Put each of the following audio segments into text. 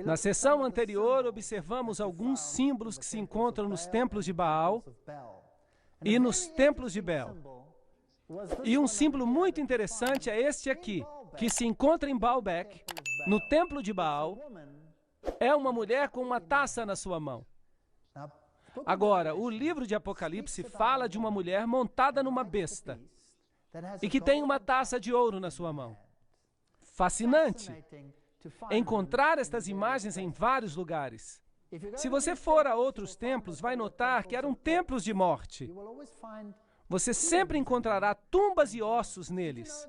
Na sessão anterior, observamos alguns símbolos que se encontram nos templos de Baal e nos templos de Bel. E um símbolo muito interessante é este aqui, que se encontra em Baalbek, no templo de Baal. É uma mulher com uma taça na sua mão. Agora, o livro de Apocalipse fala de uma mulher montada numa besta e que tem uma taça de ouro na sua mão. Fascinante encontrar estas imagens em vários lugares. Se você for a outros templos, vai notar que eram templos de morte. Você sempre encontrará tumbas e ossos neles.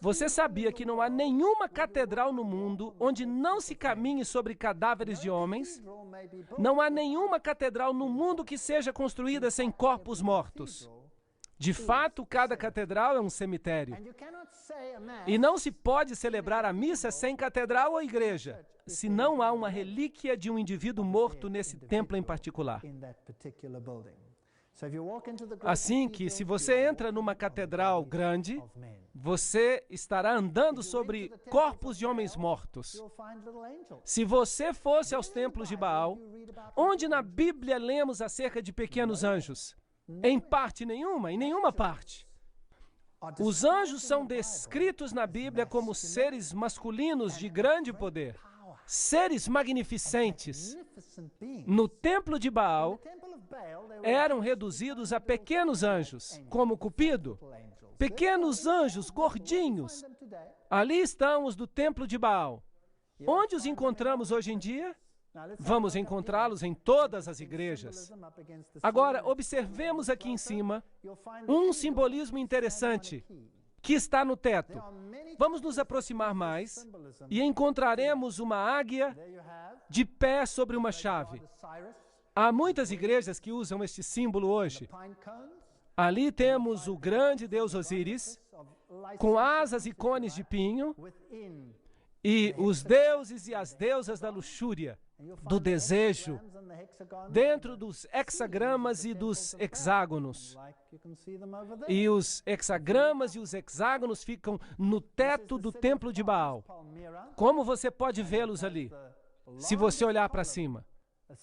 Você sabia que não há nenhuma catedral no mundo onde não se caminhe sobre cadáveres de homens? Não há nenhuma catedral no mundo que seja construída sem corpos mortos. De fato, cada catedral é um cemitério. E não se pode celebrar a missa sem catedral ou igreja, se não há uma relíquia de um indivíduo morto nesse templo em particular. Assim que, se você entra numa catedral grande, você estará andando sobre corpos de homens mortos. Se você fosse aos templos de Baal, onde na Bíblia lemos acerca de pequenos anjos? Em parte nenhuma, em nenhuma parte. Os anjos são descritos na Bíblia como seres masculinos de grande poder, seres magnificentes. No templo de Baal, eram reduzidos a pequenos anjos, como Cupido, pequenos anjos gordinhos. Ali estão os do templo de Baal. Onde os encontramos hoje em dia? Vamos encontrá-los em todas as igrejas. Agora, observemos aqui em cima um simbolismo interessante que está no teto. Vamos nos aproximar mais e encontraremos uma águia de pé sobre uma chave. Há muitas igrejas que usam este símbolo hoje. Ali temos o grande deus Osíris, com asas e cones de pinho, e os deuses e as deusas da luxúria, do desejo, dentro dos hexagramas e dos hexágonos. E os hexagramas e os hexágonos ficam no teto do templo de Baal. Como você pode vê-los ali, se você olhar para cima?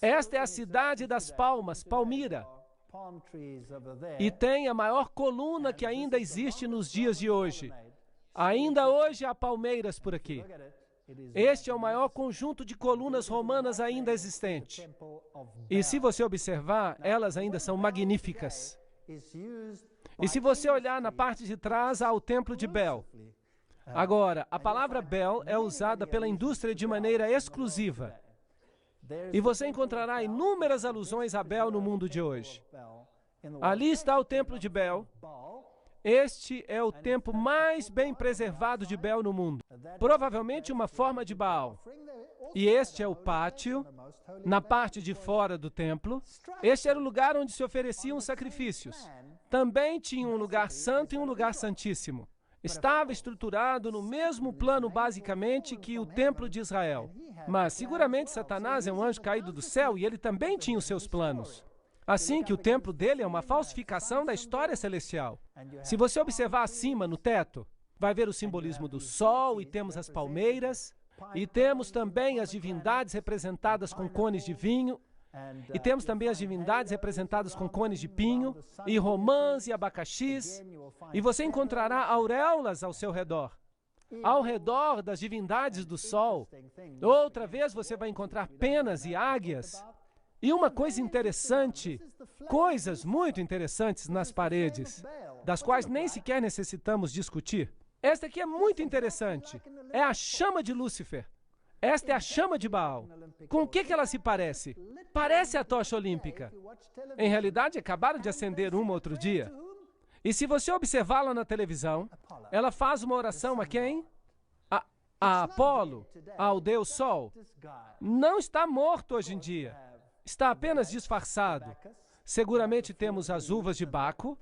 Esta é a cidade das palmas, Palmira. E tem a maior coluna que ainda existe nos dias de hoje. Ainda hoje há palmeiras por aqui. Este é o maior conjunto de colunas romanas ainda existente. E se você observar, elas ainda são magníficas. E se você olhar na parte de trás, há o templo de Bel. Agora, a palavra Bel é usada pela indústria de maneira exclusiva. E você encontrará inúmeras alusões a Bel no mundo de hoje. Ali está o templo de Bel. Este é o templo mais bem preservado de Bel no mundo. Provavelmente uma forma de Baal. E este é o pátio, na parte de fora do templo. Este era o lugar onde se ofereciam sacrifícios. Também tinha um lugar santo e um lugar santíssimo. Estava estruturado no mesmo plano, basicamente, que o templo de Israel. Mas, seguramente, Satanás é um anjo caído do céu e ele também tinha os seus planos. Assim que o templo dele é uma falsificação da história celestial. Se você observar acima, no teto, vai ver o simbolismo do sol, e temos as palmeiras, e temos também as divindades representadas com cones de vinho, e temos também as divindades representadas com cones de pinho, e romãs e abacaxis, e você encontrará auréolas ao seu redor. Ao redor das divindades do sol. Outra vez você vai encontrar penas e águias. E uma coisa interessante, coisas muito interessantes nas paredes, das quais nem sequer necessitamos discutir. Esta aqui é muito interessante. É a chama de Lúcifer. Esta é a chama de Baal. Com o que ela se parece? Parece a tocha olímpica. Em realidade, acabaram de acender uma outro dia. E se você observá-la na televisão, ela faz uma oração a quem? A Apolo, ao Deus Sol. Não está morto hoje em dia. Está apenas disfarçado. Seguramente temos as uvas de Baco,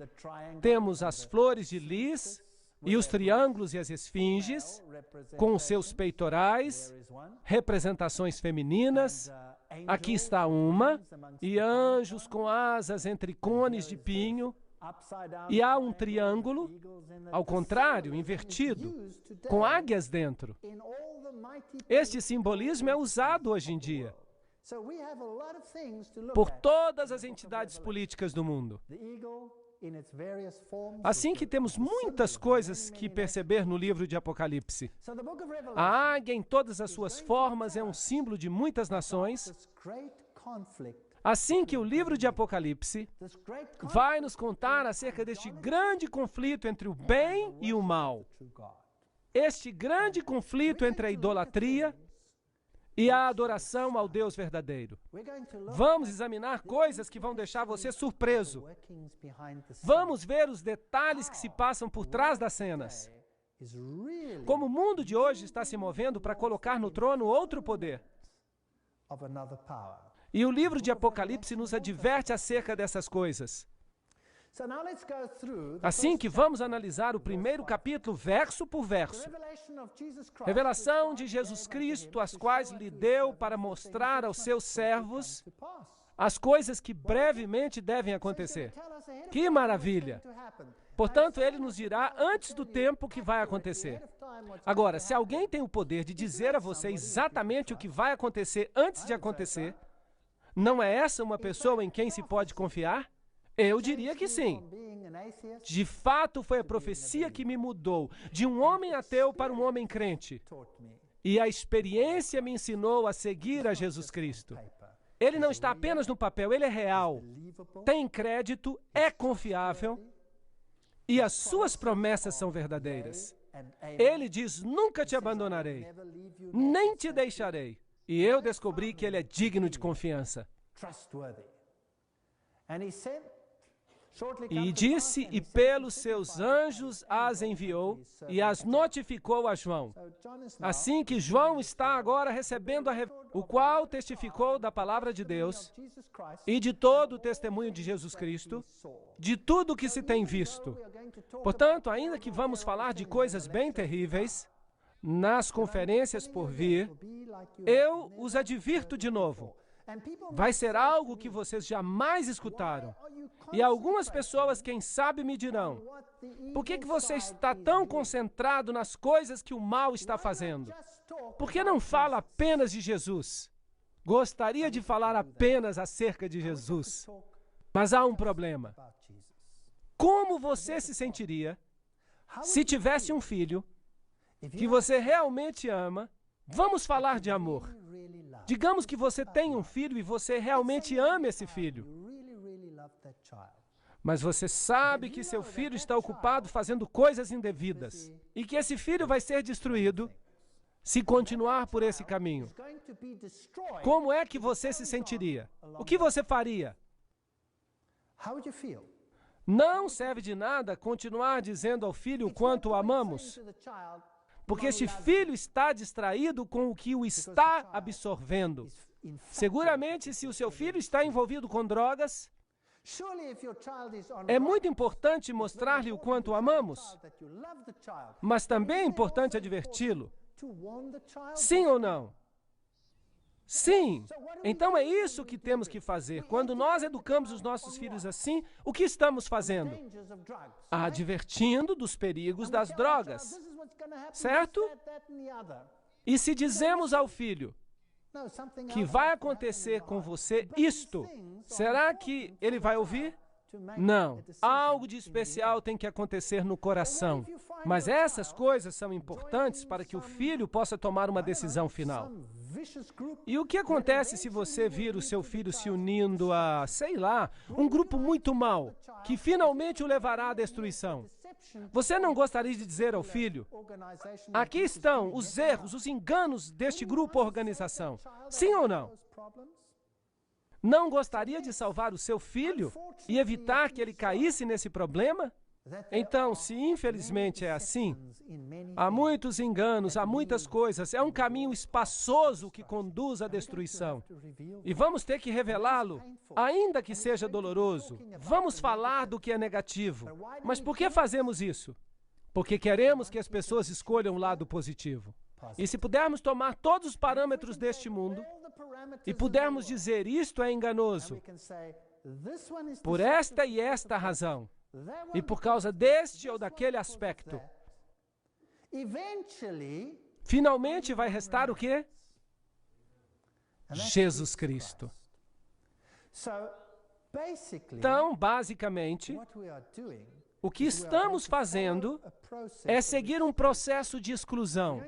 temos as flores de lis e os triângulos e as esfinges, com os seus peitorais, representações femininas. Aqui está uma, e anjos com asas entre cones de pinho. E há um triângulo, ao contrário, invertido, com águias dentro. Este simbolismo é usado hoje em dia por todas as entidades políticas do mundo. Assim que temos muitas coisas que perceber no livro de Apocalipse. A águia em todas as suas formas é um símbolo de muitas nações. Assim que o livro de Apocalipse vai nos contar acerca deste grande conflito entre o bem e o mal. Este grande conflito entre a idolatria e a adoração ao Deus verdadeiro. Vamos examinar coisas que vão deixar você surpreso. Vamos ver os detalhes que se passam por trás das cenas. Como o mundo de hoje está se movendo para colocar no trono outro poder. E o livro de Apocalipse nos adverte acerca dessas coisas. Assim que vamos analisar o primeiro capítulo, verso por verso. Revelação de Jesus Cristo, as quais lhe deu para mostrar aos seus servos as coisas que brevemente devem acontecer. Que maravilha! Portanto, ele nos dirá antes do tempo que vai acontecer. Agora, se alguém tem o poder de dizer a você exatamente o que vai acontecer antes de acontecer, não é essa uma pessoa em quem se pode confiar? Eu diria que sim. De fato, foi a profecia que me mudou, de um homem ateu para um homem crente. E a experiência me ensinou a seguir a Jesus Cristo. Ele não está apenas no papel, ele é real. Tem crédito, é confiável e as suas promessas são verdadeiras. Ele diz, nunca te abandonarei, nem te deixarei. E eu descobri que ele é digno de confiança. E disse, e pelos seus anjos as enviou e as notificou a João. Assim que João está agora recebendo o qual testificou da palavra de Deus e de todo o testemunho de Jesus Cristo, de tudo o que se tem visto. Portanto, ainda que vamos falar de coisas bem terríveis, nas conferências por vir, eu os advirto de novo. Vai ser algo que vocês jamais escutaram. E algumas pessoas, quem sabe, me dirão, por que você está tão concentrado nas coisas que o mal está fazendo? Por que não fala apenas de Jesus? Gostaria de falar apenas acerca de Jesus. Mas há um problema. Como você se sentiria se tivesse um filho que você realmente ama? Vamos falar de amor. Digamos que você tem um filho e você realmente ama esse filho. Mas você sabe que seu filho está ocupado fazendo coisas indevidas e que esse filho vai ser destruído se continuar por esse caminho. Como é que você se sentiria? O que você faria? Não serve de nada continuar dizendo ao filho o quanto o amamos, porque este filho está distraído com o que o está absorvendo. Seguramente, se o seu filho está envolvido com drogas, é muito importante mostrar-lhe o quanto o amamos, mas também é importante adverti-lo. Sim ou não? Sim. Então é isso que temos que fazer. Quando nós educamos os nossos filhos assim, o que estamos fazendo? Advertindo dos perigos das drogas. Certo? E se dizemos ao filho que vai acontecer com você isto, será que ele vai ouvir? Não. Algo de especial tem que acontecer no coração. Mas essas coisas são importantes para que o filho possa tomar uma decisão final. E o que acontece se você vir o seu filho se unindo a, sei lá, um grupo muito mau, que finalmente o levará à destruição? Você não gostaria de dizer ao filho, aqui estão os erros, os enganos deste grupo ou organização. Sim ou não? Não gostaria de salvar o seu filho e evitar que ele caísse nesse problema? Então, se infelizmente é assim, há muitos enganos, há muitas coisas, é um caminho espaçoso que conduz à destruição. E vamos ter que revelá-lo, ainda que seja doloroso. Vamos falar do que é negativo. Mas por que fazemos isso? Porque queremos que as pessoas escolham o lado positivo. E se pudermos tomar todos os parâmetros deste mundo e pudermos dizer isto é enganoso, por esta e esta razão, e por causa deste ou daquele aspecto, finalmente vai restar o quê? Jesus Cristo. Então, basicamente, o que estamos fazendo é seguir um processo de exclusão.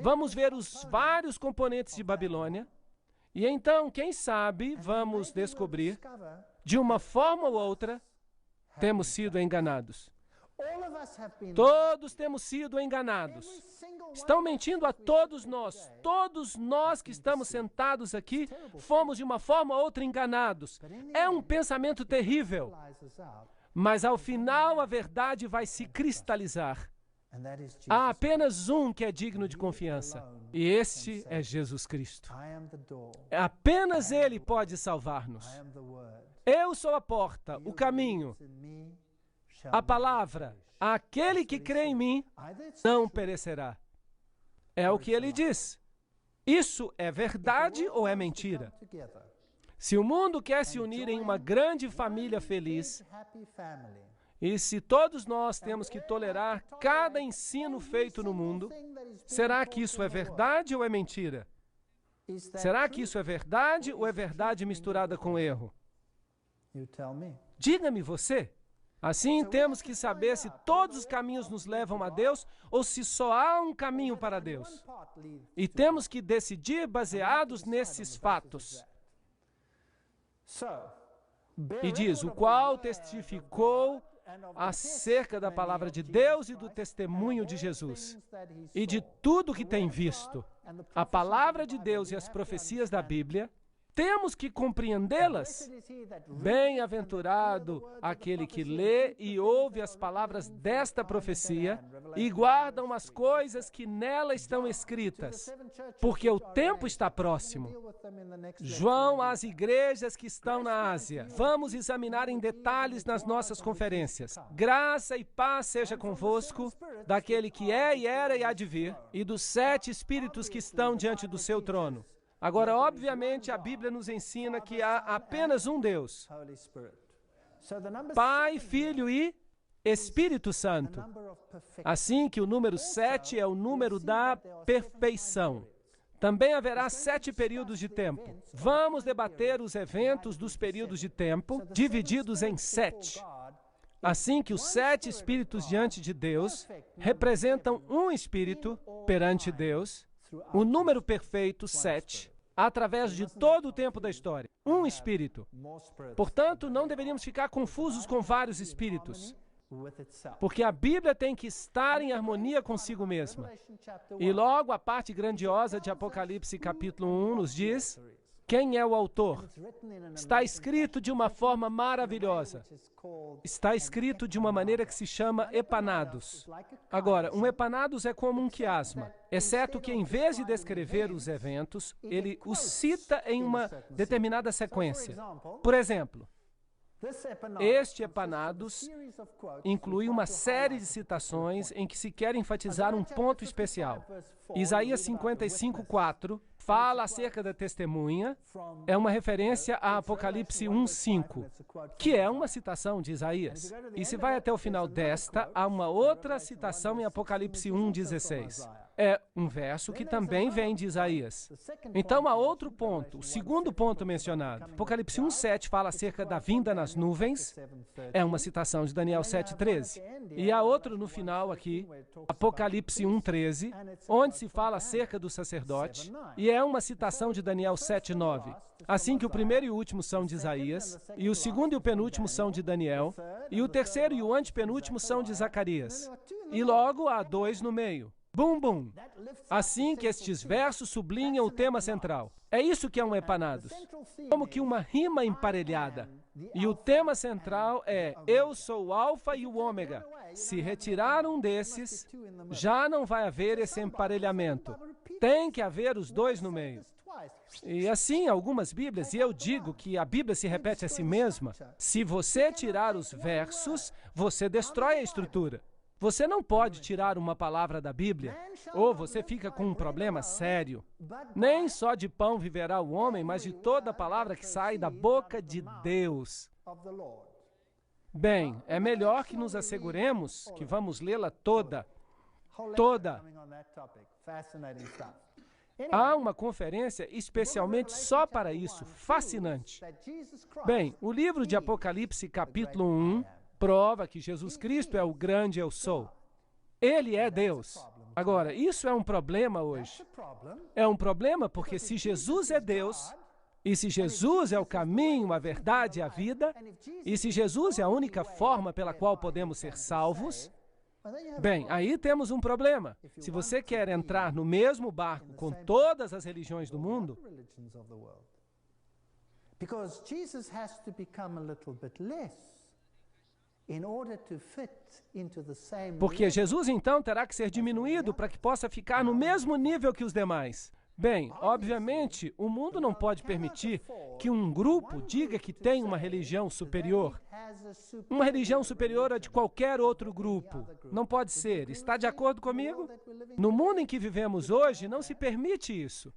Vamos ver os vários componentes de Babilônia, e então, quem sabe, vamos descobrir, de uma forma ou outra, temos sido enganados. Todos temos sido enganados. Estão mentindo a todos nós. Todos nós que estamos sentados aqui fomos de uma forma ou outra enganados. É um pensamento terrível. Mas ao final a verdade vai se cristalizar. Há apenas um que é digno de confiança. E este é Jesus Cristo. Apenas Ele pode salvar-nos. Eu sou a porta, o caminho, a palavra. Aquele que crê em mim não perecerá. É o que ele diz. Isso é verdade ou é mentira? Se o mundo quer se unir em uma grande família feliz, e se todos nós temos que tolerar cada ensino feito no mundo, será que isso é verdade ou é mentira? Será que isso é verdade ou é verdade misturada com erro? Diga-me você. Assim, temos que saber se todos os caminhos nos levam a Deus ou se só há um caminho para Deus. E temos que decidir baseados nesses fatos. E diz, o qual testificou acerca da palavra de Deus e do testemunho de Jesus, e de tudo que tem visto. A palavra de Deus e as profecias da Bíblia, temos que compreendê-las. Bem-aventurado aquele que lê e ouve as palavras desta profecia e guardam as coisas que nela estão escritas, porque o tempo está próximo. João às igrejas que estão na Ásia. Vamos examinar em detalhes nas nossas conferências. Graça e paz seja convosco, daquele que é e era e há de vir, e dos 7 espíritos que estão diante do seu trono. Agora, obviamente, a Bíblia nos ensina que há apenas um Deus. Pai, Filho e Espírito Santo. Assim que o número 7 é o número da perfeição. Também haverá 7 períodos de tempo. Vamos debater os eventos dos períodos de tempo, divididos em 7. Assim que os 7 espíritos diante de Deus representam um espírito perante Deus, o número perfeito, 7, através de todo o tempo da história. Um espírito. Portanto, não deveríamos ficar confusos com vários espíritos, porque a Bíblia tem que estar em harmonia consigo mesma. E logo a parte grandiosa de Apocalipse capítulo 1 nos diz quem é o autor. Está escrito de uma forma maravilhosa. Está escrito de uma maneira que se chama epanados. Agora, um epanados é como um quiasma, exceto que em vez de descrever os eventos, ele os cita em uma determinada sequência. Por exemplo, este epanados inclui uma série de citações em que se quer enfatizar um ponto especial. Isaías 55:4 fala acerca da testemunha, é uma referência a Apocalipse 1:5, que é uma citação de Isaías. E se vai até o final desta, há uma outra citação em Apocalipse 1:16. É um verso que também vem de Isaías. Então há outro ponto, o segundo ponto mencionado. Apocalipse 1:7 fala acerca da vinda nas nuvens, é uma citação de Daniel 7:13. E há outro no final aqui, Apocalipse 1:13, onde se fala acerca do sacerdote, e é uma citação de Daniel 7:9. Assim que o primeiro e o último são de Isaías, e o segundo e o penúltimo são de Daniel, e o terceiro e o antepenúltimo são de Zacarias. E logo há 2 no meio. Bum, bum. Assim que estes versos sublinham o tema central. É isso que é um epanados. Como que uma rima emparelhada. E o tema central é: eu sou o alfa e o ômega. Se retirar um desses, já não vai haver esse emparelhamento. Tem que haver os 2 no meio. E assim, algumas Bíblias, e eu digo que a Bíblia se repete a si mesma, se você tirar os versos, você destrói a estrutura. Você não pode tirar uma palavra da Bíblia, ou você fica com um problema sério. Nem só de pão viverá o homem, mas de toda palavra que sai da boca de Deus. Bem, é melhor que nos asseguremos que vamos lê-la toda. toda. Há uma conferência especialmente só para isso, fascinante. Bem, o livro de Apocalipse, capítulo 1, prova que Jesus Cristo é o grande eu sou. Ele é Deus. Agora, isso é um problema hoje. É um problema porque se Jesus é Deus, e se Jesus é o caminho, a verdade e a vida, e se Jesus é a única forma pela qual podemos ser salvos, bem, aí temos um problema. Se você quer entrar no mesmo barco com todas as religiões do mundo, porque Jesus então terá que ser diminuído para que possa ficar no mesmo nível que os demais. Bem, obviamente, o mundo não pode permitir que um grupo diga que tem uma religião superior. Uma religião superior a de qualquer outro grupo. Não pode ser. Está de acordo comigo? No mundo em que vivemos hoje, não se permite isso.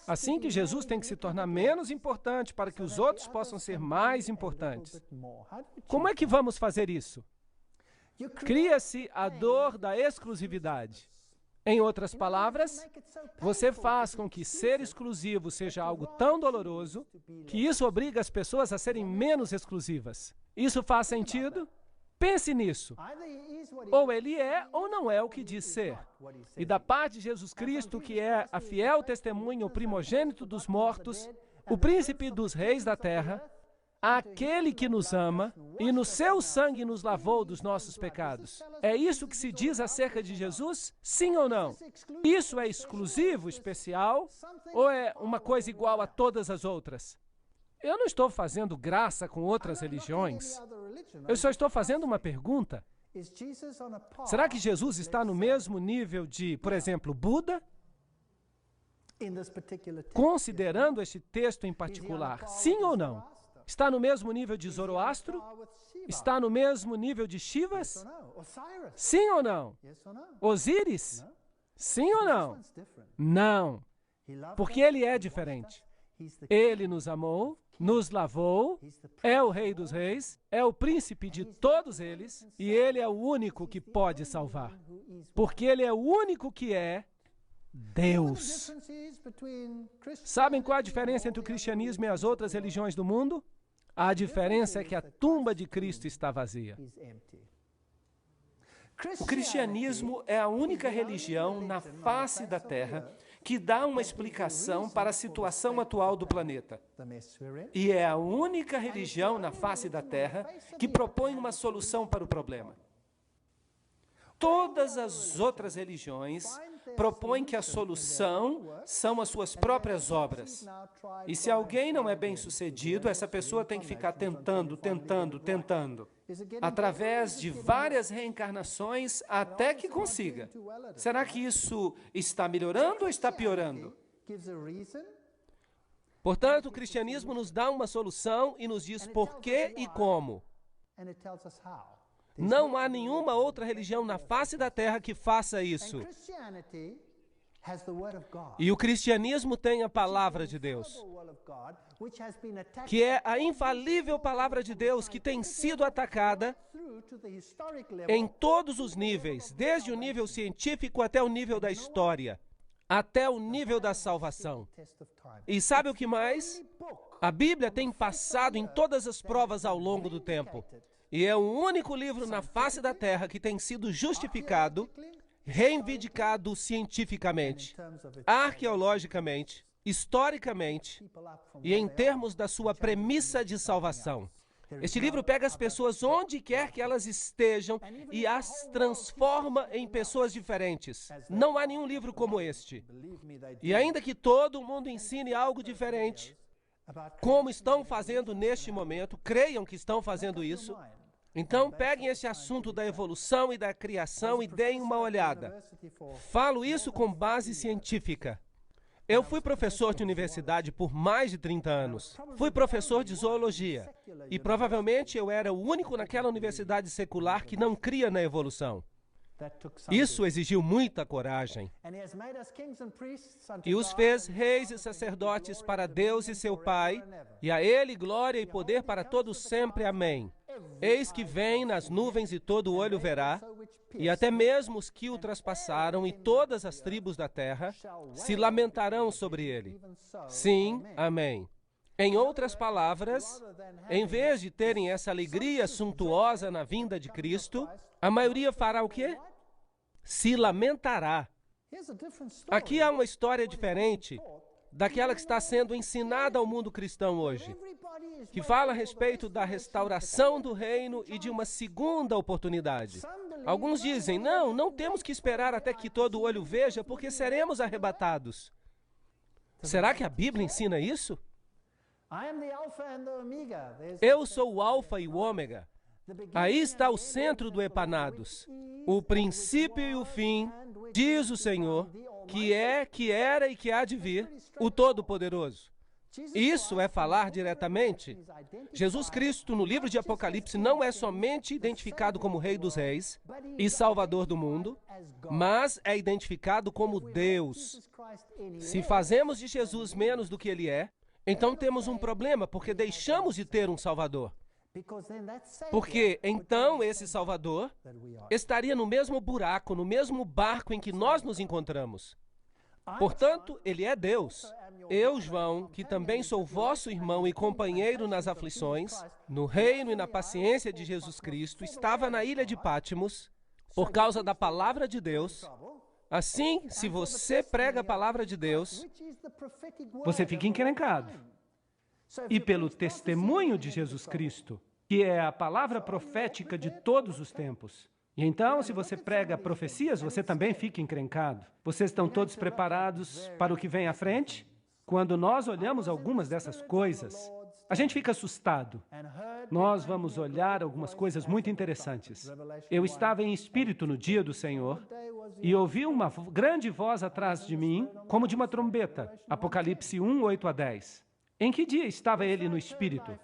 Assim que Jesus tem que se tornar menos importante para que os outros possam ser mais importantes. Como é que vamos fazer isso? Cria-se a dor da exclusividade. Em outras palavras, você faz com que ser exclusivo seja algo tão doloroso que isso obriga as pessoas a serem menos exclusivas. Isso faz sentido? Pense nisso. Ou ele é ou não é o que diz ser. E da parte de Jesus Cristo, que é a fiel testemunha, o primogênito dos mortos, o príncipe dos reis da terra, aquele que nos ama e no seu sangue nos lavou dos nossos pecados. É isso que se diz acerca de Jesus? Sim ou não? Isso é exclusivo, especial, ou é uma coisa igual a todas as outras? Eu não estou fazendo graça com outras religiões. Eu só estou fazendo uma pergunta. Será que Jesus está no mesmo nível de, por exemplo, Buda? Considerando este texto em particular, sim ou não? Está no mesmo nível de Zoroastro? Está no mesmo nível de Shivas? Sim ou não? Osíris? Sim ou não? Não. Porque ele é diferente. Ele nos amou, nos lavou, é o Rei dos Reis, é o príncipe de todos eles, e ele é o único que pode salvar. Porque ele é o único que é Deus. Sabem qual a diferença entre o cristianismo e as outras religiões do mundo? A diferença é que a tumba de Cristo está vazia. O cristianismo é a única religião na face da Terra que dá uma explicação para a situação atual do planeta. E é a única religião na face da Terra que propõe uma solução para o problema. Todas as outras religiões propõem que a solução são as suas próprias obras. E se alguém não é bem-sucedido, essa pessoa tem que ficar tentando, através de várias reencarnações até que consiga. Será que isso está melhorando ou está piorando? Portanto, o cristianismo nos dá uma solução e nos diz por quê e como. Não há nenhuma outra religião na face da terra que faça isso. E o cristianismo tem a palavra de Deus, que é a infalível palavra de Deus que tem sido atacada em todos os níveis, desde o nível científico até o nível da história, até o nível da salvação. E sabe o que mais? A Bíblia tem passado em todas as provas ao longo do tempo. E é o único livro na face da Terra que tem sido justificado, reivindicado cientificamente, arqueologicamente, historicamente e em termos da sua premissa de salvação. Este livro pega as pessoas onde quer que elas estejam e as transforma em pessoas diferentes. Não há nenhum livro como este. E ainda que todo mundo ensine algo diferente, como estão fazendo neste momento, creiam que estão fazendo isso, então peguem esse assunto da evolução e da criação e deem uma olhada. Falo isso com base científica. Eu fui professor de universidade por mais de 30 anos. Fui professor de zoologia. E provavelmente eu era o único naquela universidade secular que não cria na evolução. Isso exigiu muita coragem. E os fez reis e sacerdotes para Deus e seu Pai, e a Ele glória e poder para todos sempre. Amém. Eis que vem nas nuvens e todo olho verá, e até mesmo os que o traspassaram e todas as tribos da terra se lamentarão sobre ele. Sim, amém. Em outras palavras, em vez de terem essa alegria suntuosa na vinda de Cristo, a maioria fará o quê? Se lamentará. Aqui há uma história diferente daquela que está sendo ensinada ao mundo cristão hoje, que fala a respeito da restauração do reino e de uma segunda oportunidade. Alguns dizem, não temos que esperar até que todo olho veja, porque seremos arrebatados. Será que a Bíblia ensina isso? Eu sou o Alfa e o Ômega. Aí está o centro do Epanados, o princípio e o fim, diz o Senhor, que é, que era e que há de vir, o Todo-Poderoso. Isso é falar diretamente. Jesus Cristo, no livro de Apocalipse, não é somente identificado como Rei dos Reis e Salvador do mundo, mas é identificado como Deus. Se fazemos de Jesus menos do que Ele é, então temos um problema, porque deixamos de ter um Salvador. Porque então esse Salvador estaria no mesmo buraco, no mesmo barco em que nós nos encontramos. Portanto, Ele é Deus. Eu, João, que também sou vosso irmão e companheiro nas aflições, no reino e na paciência de Jesus Cristo, estava na ilha de Pátimos por causa da palavra de Deus. Assim, se você prega a palavra de Deus, você fica encrencado. E pelo testemunho de Jesus Cristo, que é a palavra profética de todos os tempos. E então, se você prega profecias, você também fica encrencado. Vocês estão todos preparados para o que vem à frente? Quando nós olhamos algumas dessas coisas, a gente fica assustado. Nós vamos olhar algumas coisas muito interessantes. Eu estava em espírito no dia do Senhor e ouvi uma grande voz atrás de mim, como de uma trombeta. Apocalipse 1, 8 a 10. Em que dia estava ele no Espírito?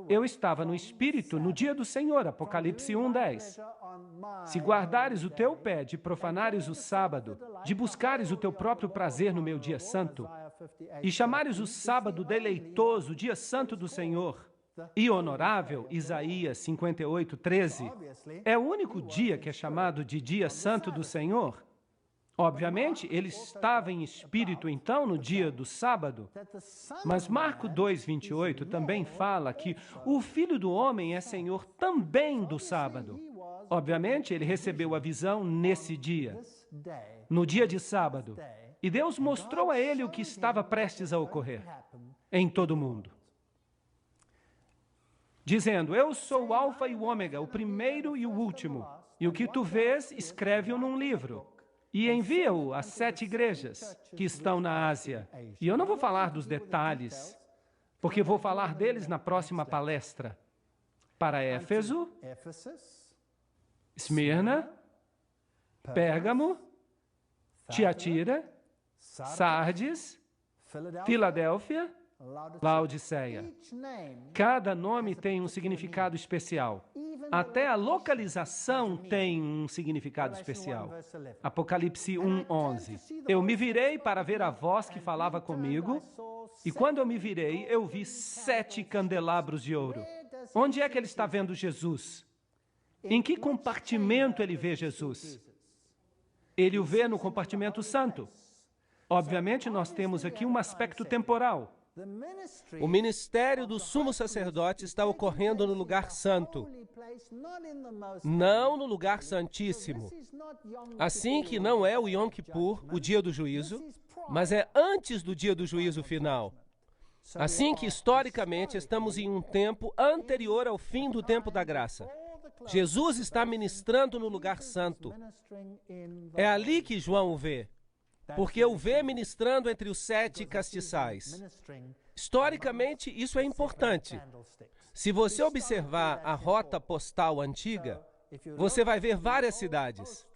Eu estava no Espírito no dia do Senhor, Apocalipse 1, 10. Se guardares o teu pé de profanares o sábado, de buscares o teu próprio prazer no meu dia santo, e chamares o sábado deleitoso, dia santo do Senhor, e honorável, Isaías 58, 13, é o único dia que é chamado de dia santo do Senhor. Obviamente, ele estava em espírito, então, no dia do sábado. Mas Marcos 2, 28 também fala que o Filho do Homem é Senhor também do sábado. Obviamente, ele recebeu a visão nesse dia, no dia de sábado. E Deus mostrou a ele o que estava prestes a ocorrer em todo o mundo. Dizendo, eu sou o Alfa e o Ômega, o primeiro e o último. E o que tu vês, escreve-o num livro. E envia-o às 7 igrejas que estão na Ásia. E eu não vou falar dos detalhes, porque vou falar deles na próxima palestra. Para Éfeso, Esmirna, Pérgamo, Tiatira, Sardes, Filadélfia, Laodiceia. Cada nome tem um significado especial. Até a localização tem um significado especial. Apocalipse 1, 11. Eu me virei para ver a voz que falava comigo, e quando eu me virei, eu vi 7 candelabros de ouro. Onde é que ele está vendo Jesus? Em que compartimento ele vê Jesus? Ele o vê no compartimento santo. Obviamente, nós temos aqui um aspecto temporal. O ministério do sumo sacerdote está ocorrendo no lugar santo, não no lugar santíssimo. Assim que não é o Yom Kippur, o dia do juízo, mas é antes do dia do juízo final. Assim que, historicamente, estamos em um tempo anterior ao fim do tempo da graça. Jesus está ministrando no lugar santo. É ali que João o vê. Porque o vê ministrando entre os 7 castiçais. Historicamente, isso é importante. Se você observar a rota postal antiga, você vai ver várias cidades.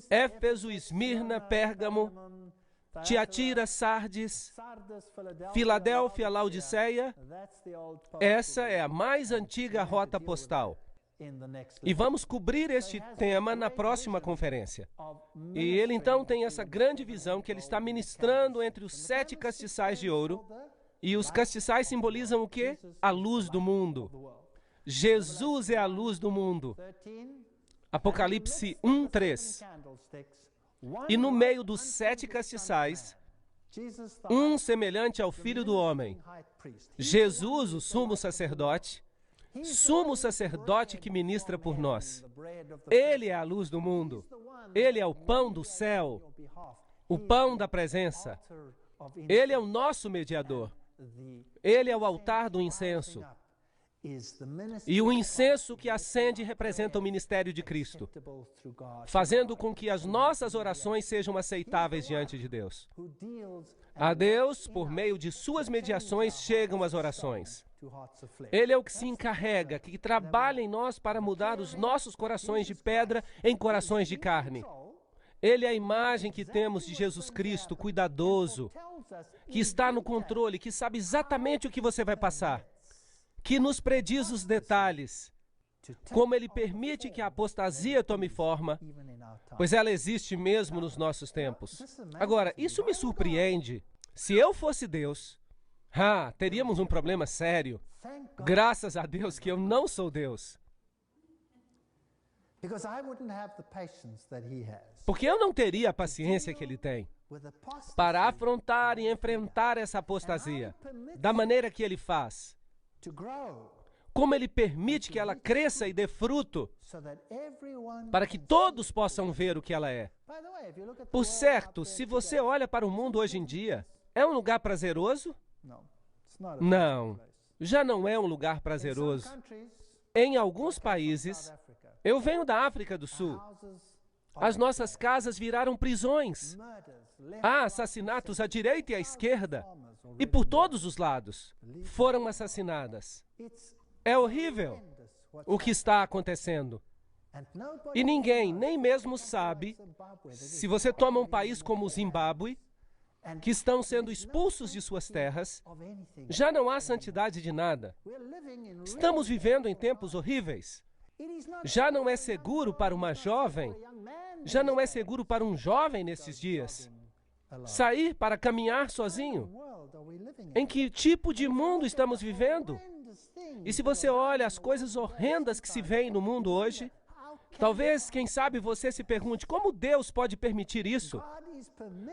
Éfeso, Esmirna, Pérgamo, Tiatira, Sardes, Filadélfia, Laodiceia. Essa é a mais antiga rota postal. E vamos cobrir este tema na próxima conferência. E ele então tem essa grande visão que ele está ministrando entre os 7 castiçais de ouro, E os castiçais simbolizam o quê? A luz do mundo. Jesus é a luz do mundo. Apocalipse 1:3. E no meio dos 7 castiçais, um semelhante ao Filho do Homem. Jesus, o sumo sacerdote que ministra por nós. Ele é a luz do mundo. Ele é o pão do céu, o pão da presença. Ele é o nosso mediador. Ele é o altar do incenso. E o incenso que acende representa o ministério de Cristo, fazendo com que as nossas orações sejam aceitáveis diante de Deus. A Deus, por meio de suas mediações, chegam as orações. Ele é o que se encarrega, que trabalha em nós para mudar os nossos corações de pedra em corações de carne. Ele é a imagem que temos de Jesus Cristo, cuidadoso, que está no controle, que sabe exatamente o que você vai passar, que nos prediz os detalhes, como Ele permite que a apostasia tome forma, pois ela existe mesmo nos nossos tempos. Agora, isso me surpreende. Se eu fosse Deus, teríamos um problema sério. Graças a Deus que eu não sou Deus. Porque eu não teria a paciência que Ele tem para afrontar e enfrentar essa apostasia da maneira que Ele faz. Como Ele permite que ela cresça e dê fruto para que todos possam ver o que ela é. Por certo, se você olha para o mundo hoje em dia, é um lugar prazeroso? Não, já não é um lugar prazeroso. Em alguns países, eu venho da África do Sul, as nossas casas viraram prisões. Há assassinatos à direita e à esquerda, e por todos os lados foram assassinadas. É horrível o que está acontecendo. E ninguém, nem mesmo sabe, se você toma um país como o Zimbábue, que estão sendo expulsos de suas terras, já não há santidade de nada. Estamos vivendo em tempos horríveis. Já não é seguro para uma jovem, já não é seguro para um jovem nesses dias sair para caminhar sozinho. Em que tipo de mundo estamos vivendo? E se você olha as coisas horrendas que se veem no mundo hoje, talvez, quem sabe, você se pergunte, como Deus pode permitir isso?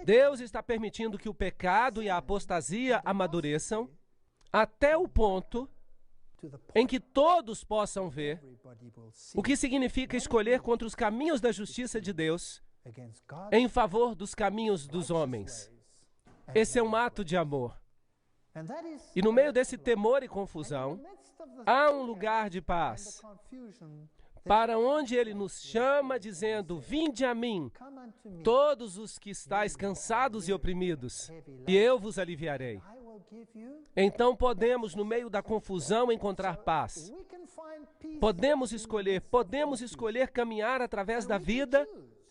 Deus está permitindo que o pecado e a apostasia amadureçam até o ponto em que todos possam ver o que significa escolher contra os caminhos da justiça de Deus em favor dos caminhos dos homens. Esse é um ato de amor. E no meio desse temor e confusão, há um lugar de paz, para onde Ele nos chama, dizendo, vinde a mim, todos os que estáis cansados e oprimidos, e eu vos aliviarei. Então podemos, no meio da confusão, encontrar paz. Podemos escolher caminhar através da vida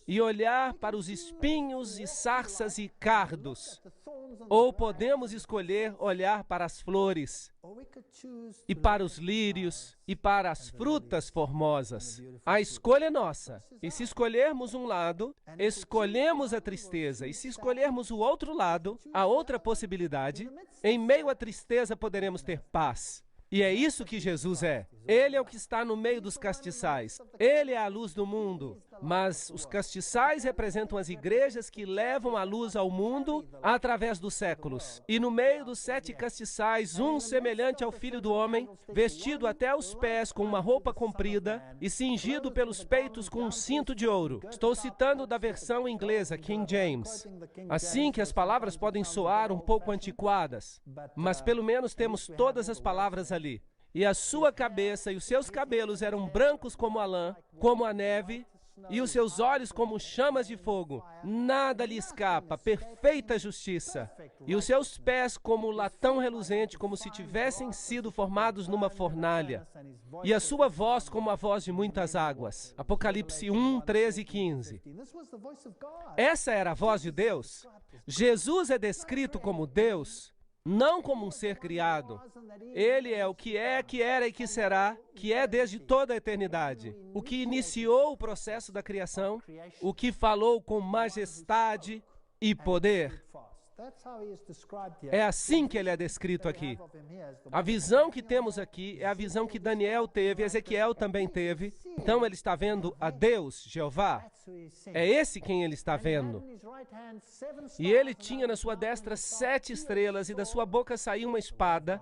e olhar para os espinhos e sarças e cardos. Ou podemos escolher olhar para as flores e para os lírios e para as frutas formosas. A escolha é nossa. E se escolhermos um lado, escolhemos a tristeza. E se escolhermos o outro lado, a outra possibilidade, em meio à tristeza poderemos ter paz. E é isso que Jesus é. Ele é o que está no meio dos castiçais. Ele é a luz do mundo. Mas os castiçais representam as igrejas que levam a luz ao mundo através dos séculos. E no meio dos 7 castiçais, um semelhante ao Filho do Homem, vestido até os pés com uma roupa comprida e cingido pelos peitos com um cinto de ouro. Estou citando da versão inglesa, King James. Assim que as palavras podem soar um pouco antiquadas, mas pelo menos temos todas as palavras ali. E a sua cabeça e os seus cabelos eram brancos como a lã, como a neve, e os seus olhos como chamas de fogo. Nada lhe escapa, perfeita justiça. E os seus pés como latão reluzente, como se tivessem sido formados numa fornalha. E a sua voz como a voz de muitas águas. Apocalipse 1, 13 e 15. Essa era a voz de Deus. Jesus é descrito como Deus, não como um ser criado. Ele é o que era e que será, que é desde toda a eternidade. O que iniciou o processo da criação, o que falou com majestade e poder. É assim que ele é descrito aqui. A visão que temos aqui é a visão que Daniel teve, Ezequiel também teve. Então ele está vendo a Deus, Jeová. É esse quem ele está vendo. E ele tinha na sua destra 7 estrelas, e da sua boca saía uma espada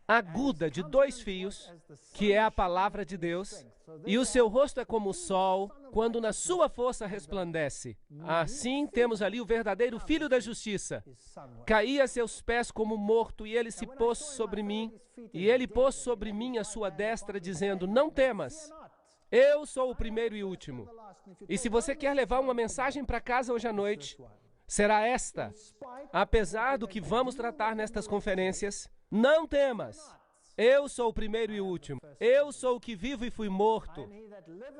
aguda de 2 fios, que é a palavra de Deus, e o seu rosto é como o sol, quando na sua força resplandece. Assim temos ali o verdadeiro Filho da Justiça. Caía a seus pés como morto, e ele se pôs sobre mim, e ele pôs sobre mim a sua destra, dizendo: não temas, eu sou o primeiro e último. E se você quer levar uma mensagem para casa hoje à noite, será esta: apesar do que vamos tratar nestas conferências, não temas, eu sou o primeiro e o último. Eu sou o que vivo e fui morto,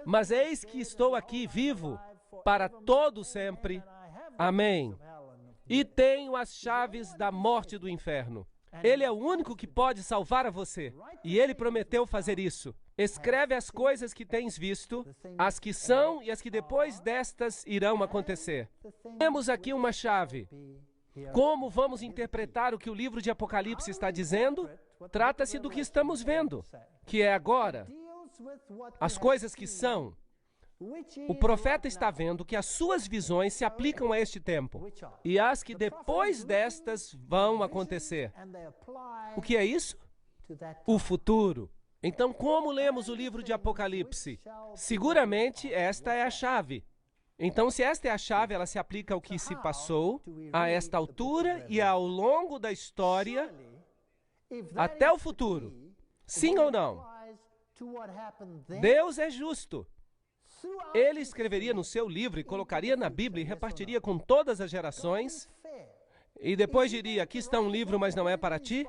mas eis que estou aqui vivo para todo sempre. Amém. E tenho as chaves da morte e do inferno. Ele é o único que pode salvar a você, e ele prometeu fazer isso. Escreve as coisas que tens visto, as que são e as que depois destas irão acontecer. Temos aqui uma chave. Como vamos interpretar o que o livro de Apocalipse está dizendo? Trata-se do que estamos vendo, que é agora. As coisas que são. O profeta está vendo que as suas visões se aplicam a este tempo, e as que depois destas vão acontecer. O que é isso? O futuro. Então, como lemos o livro de Apocalipse? Seguramente esta é a chave. Então, se esta é a chave, ela se aplica ao que se passou, a esta altura e ao longo da história, até o futuro. Sim ou não? Deus é justo. Ele escreveria no seu livro e colocaria na Bíblia e repartiria com todas as gerações, e depois diria: aqui está um livro, mas não é para ti.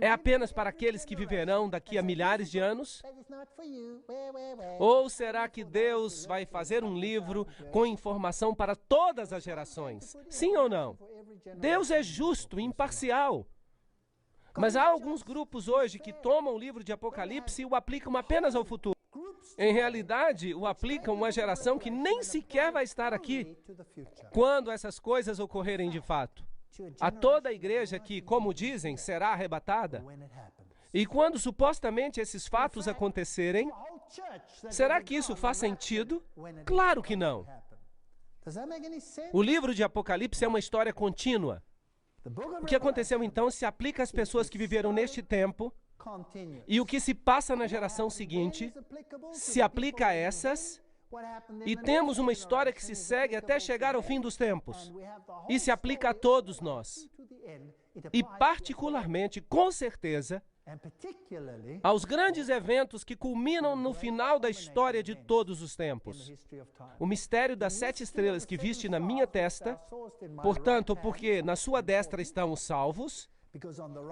É apenas para aqueles que viverão daqui a milhares de anos? Ou será que Deus vai fazer um livro com informação para todas as gerações? Sim ou não? Deus é justo, imparcial. Mas há alguns grupos hoje que tomam o livro de Apocalipse e o aplicam apenas ao futuro. Em realidade, o aplicam a uma geração que nem sequer vai estar aqui quando essas coisas ocorrerem de fato. A toda a igreja que, como dizem, será arrebatada. E quando supostamente esses fatos acontecerem, será que isso faz sentido? Claro que não. O livro de Apocalipse é uma história contínua. O que aconteceu então se aplica às pessoas que viveram neste tempo, e o que se passa na geração seguinte se aplica a essas. E temos uma história que se segue até chegar ao fim dos tempos. E se aplica a todos nós. E particularmente, com certeza, aos grandes eventos que culminam no final da história de todos os tempos. O mistério das 7 estrelas que viste na minha testa, portanto, porque na sua destra estão os salvos,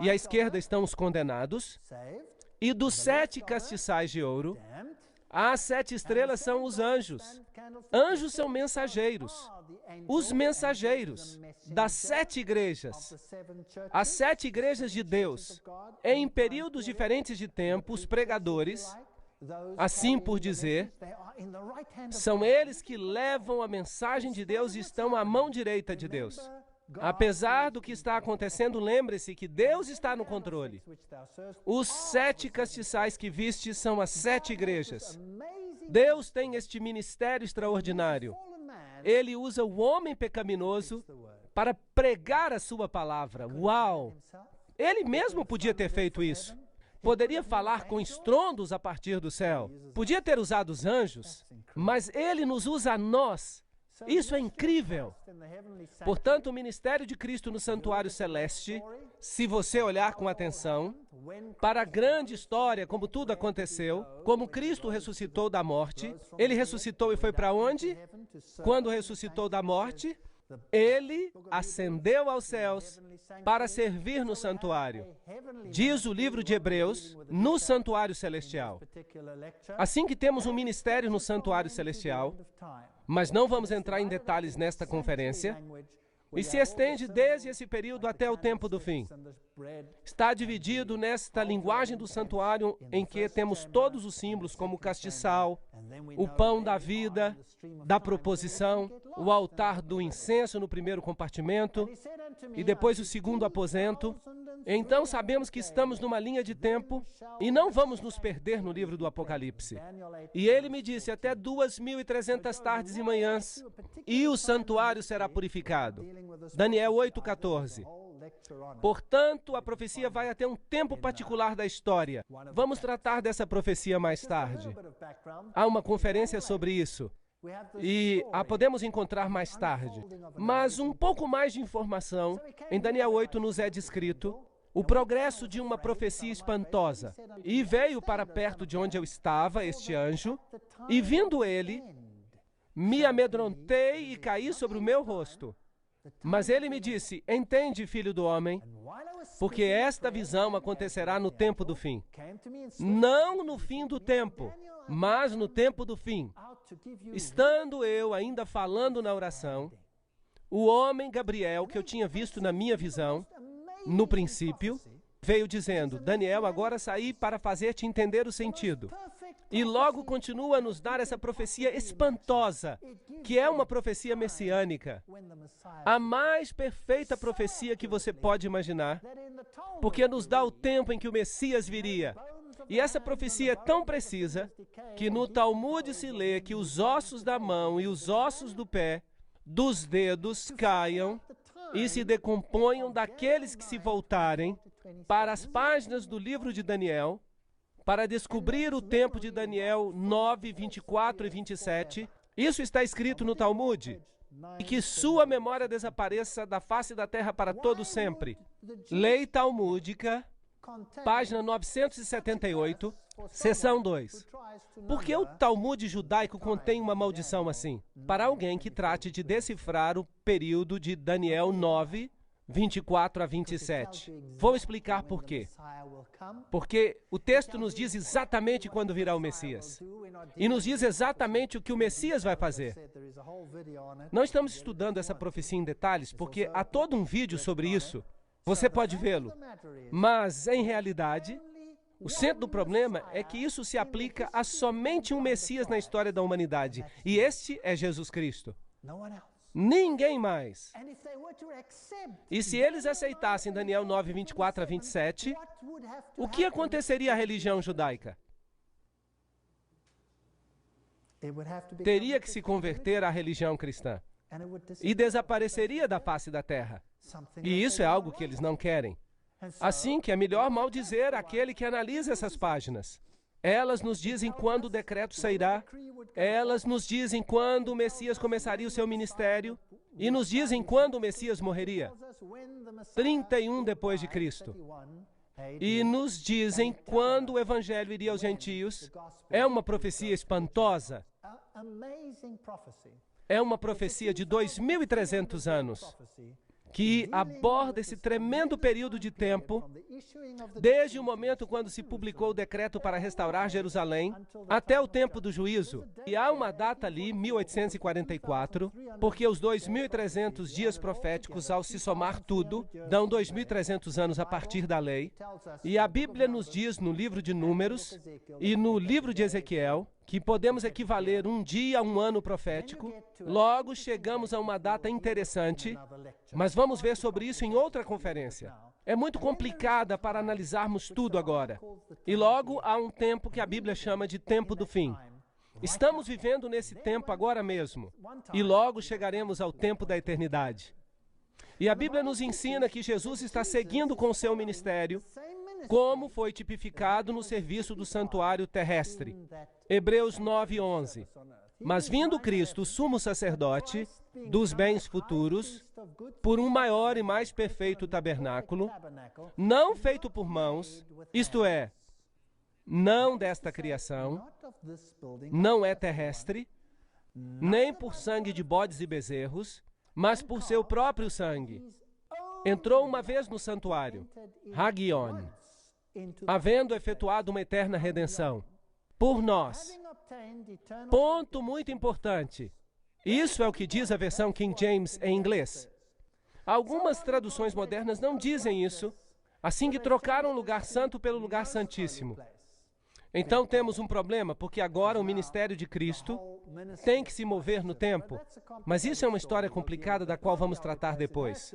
e à esquerda estão os condenados, e dos 7 castiçais de ouro, as 7 estrelas são os anjos. Anjos são mensageiros. Os mensageiros das 7 igrejas. As 7 igrejas de Deus. Em períodos diferentes de tempo, os pregadores, assim por dizer, são eles que levam a mensagem de Deus e estão à mão direita de Deus. Apesar do que está acontecendo, lembre-se que Deus está no controle. Os 7 castiçais que viste são as 7 igrejas. Deus tem este ministério extraordinário. Ele usa o homem pecaminoso para pregar a sua palavra. Uau! Ele mesmo podia ter feito isso. Poderia falar com estrondos a partir do céu. Podia ter usado os anjos, mas ele nos usa a nós. Isso é incrível. Portanto, o ministério de Cristo no santuário celeste, se você olhar com atenção, para a grande história, como tudo aconteceu, como Cristo ressuscitou da morte, ele ressuscitou e foi para onde? Quando ressuscitou da morte, ele ascendeu aos céus para servir no santuário. Diz o livro de Hebreus, no santuário celestial. Assim que temos um ministério no santuário celestial, mas não vamos entrar em detalhes nesta conferência, e se estende desde esse período até o tempo do fim. Está dividido nesta linguagem do santuário em que temos todos os símbolos, como o castiçal, o pão da vida, da proposição, o altar do incenso no primeiro compartimento e depois o segundo aposento. Então sabemos que estamos numa linha de tempo e não vamos nos perder no livro do Apocalipse. E ele me disse, até 2.300 tardes e manhãs, e o santuário será purificado. Daniel 8,14. Portanto, a profecia vai até um tempo particular da história. Vamos tratar dessa profecia mais tarde. Há uma conferência sobre isso. E a podemos encontrar mais tarde. Mas um pouco mais de informação, em Daniel 8 nos é descrito o progresso de uma profecia espantosa. E veio para perto de onde eu estava, este anjo, e vindo ele, me amedrontei e caí sobre o meu rosto. Mas ele me disse, entende, filho do homem, porque esta visão acontecerá no tempo do fim. Não no fim do tempo, mas no tempo do fim. Estando eu ainda falando na oração, o homem Gabriel, que eu tinha visto na minha visão, no princípio, veio dizendo, Daniel, agora saí para fazer-te entender o sentido. E logo continua a nos dar essa profecia espantosa, que é uma profecia messiânica. A mais perfeita profecia que você pode imaginar, porque nos dá o tempo em que o Messias viria. E essa profecia é tão precisa, que no Talmud se lê que os ossos da mão e os ossos do pé, dos dedos, caiam e se decomponham daqueles que se voltarem para as páginas do livro de Daniel, para descobrir o tempo de Daniel 9, 24 e 27. Isso está escrito no Talmud. E que sua memória desapareça da face da terra para todo sempre. Lei Talmúdica, página 978, seção 2. Por que o Talmud judaico contém uma maldição assim? Para alguém que trate de decifrar o período de Daniel 9, 24 a 27. Vou explicar por quê. Porque o texto nos diz exatamente quando virá o Messias. E nos diz exatamente o que o Messias vai fazer. Não estamos estudando essa profecia em detalhes, porque há todo um vídeo sobre isso. Você pode vê-lo. Mas, em realidade, o centro do problema é que isso se aplica a somente um Messias na história da humanidade. E este é Jesus Cristo. Ninguém mais. E se eles aceitassem Daniel 9, 24 a 27, o que aconteceria à religião judaica? Teria que se converter à religião cristã. E desapareceria da face da terra. E isso é algo que eles não querem. Assim que é melhor maldizer aquele que analisa essas páginas. Elas nos dizem quando o decreto sairá, elas nos dizem quando o Messias começaria o seu ministério, e nos dizem quando o Messias morreria. 31 depois de Cristo. E nos dizem quando o Evangelho iria aos gentios. É uma profecia espantosa. É uma profecia de 2.300 anos, que aborda esse tremendo período de tempo, desde o momento quando se publicou o decreto para restaurar Jerusalém, até o tempo do juízo. E há uma data ali, 1844, porque os 2.300 dias proféticos, ao se somar tudo, dão 2.300 anos a partir da lei. E a Bíblia nos diz no livro de Números e no livro de Ezequiel, que podemos equivaler um dia a um ano profético. Logo chegamos a uma data interessante, mas vamos ver sobre isso em outra conferência. É muito complicada para analisarmos tudo agora. E logo há um tempo que a Bíblia chama de tempo do fim. Estamos vivendo nesse tempo agora mesmo. E logo chegaremos ao tempo da eternidade. E a Bíblia nos ensina que Jesus está seguindo com o seu ministério, como foi tipificado no serviço do santuário terrestre. Hebreus 9:11. Mas vindo Cristo, o sumo sacerdote dos bens futuros, por um maior e mais perfeito tabernáculo, não feito por mãos, isto é, não desta criação, não é terrestre, nem por sangue de bodes e bezerros, mas por seu próprio sangue. Entrou uma vez no santuário, Hagion, havendo efetuado uma eterna redenção por nós. Ponto muito importante. Isso é o que diz a versão King James em inglês. Algumas traduções modernas não dizem isso, assim que trocaram o lugar santo pelo lugar santíssimo. Então temos um problema, porque agora o ministério de Cristo tem que se mover no tempo. Mas isso é uma história complicada da qual vamos tratar depois.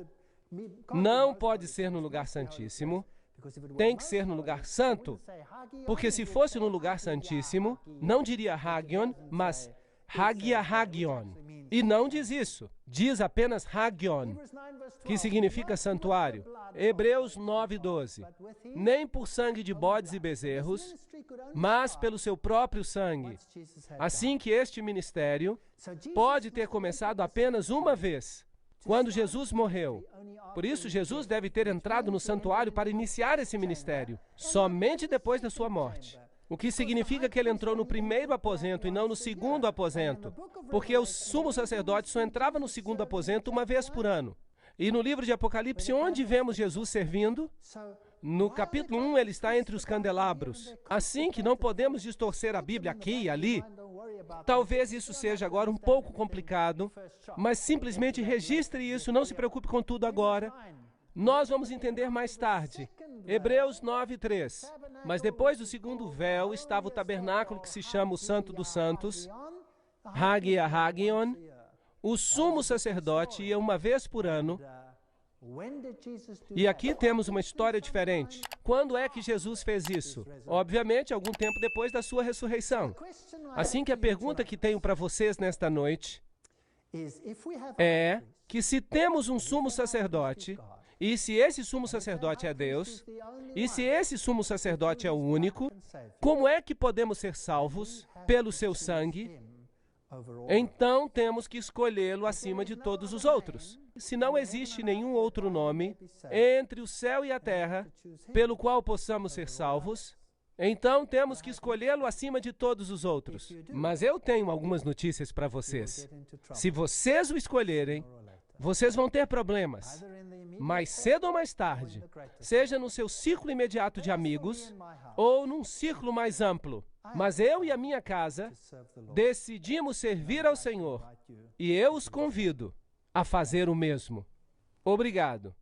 Não pode ser no lugar santíssimo, tem que ser no lugar santo, porque se fosse no lugar santíssimo, não diria Hagion, mas Hagia Hagion. E não diz isso, diz apenas Hagion, que significa santuário. Hebreus 9:12. Nem por sangue de bodes e bezerros, mas pelo seu próprio sangue. Assim que este ministério pode ter começado apenas uma vez, quando Jesus morreu. Por isso, Jesus deve ter entrado no santuário para iniciar esse ministério, somente depois da sua morte. O que significa que ele entrou no primeiro aposento e não no segundo aposento, porque o sumo sacerdote só entrava no segundo aposento uma vez por ano. E no livro de Apocalipse, onde vemos Jesus servindo? No capítulo 1, ele está entre os candelabros. Assim que não podemos distorcer a Bíblia aqui e ali. Talvez isso seja agora um pouco complicado, mas simplesmente registre isso, não se preocupe com tudo agora. Nós vamos entender mais tarde. Hebreus 9:3. Mas depois do segundo véu estava o tabernáculo que se chama o Santo dos Santos, Hagia Hagion. O sumo sacerdote ia uma vez por ano. E aqui temos uma história diferente. Quando é que Jesus fez isso? Obviamente, algum tempo depois da sua ressurreição. Assim que a pergunta que tenho para vocês nesta noite é que se temos um sumo sacerdote, e se esse sumo sacerdote é Deus, e se esse sumo sacerdote é o único, como é que podemos ser salvos pelo seu sangue? Então temos que escolhê-lo acima de todos os outros. Se não existe nenhum outro nome entre o céu e a terra pelo qual possamos ser salvos, então temos que escolhê-lo acima de todos os outros. Mas eu tenho algumas notícias para vocês. Se vocês o escolherem, vocês vão ter problemas. Mais cedo ou mais tarde, seja no seu círculo imediato de amigos ou num círculo mais amplo. Mas eu e a minha casa decidimos servir ao Senhor e eu os convido a fazer o mesmo. Obrigado.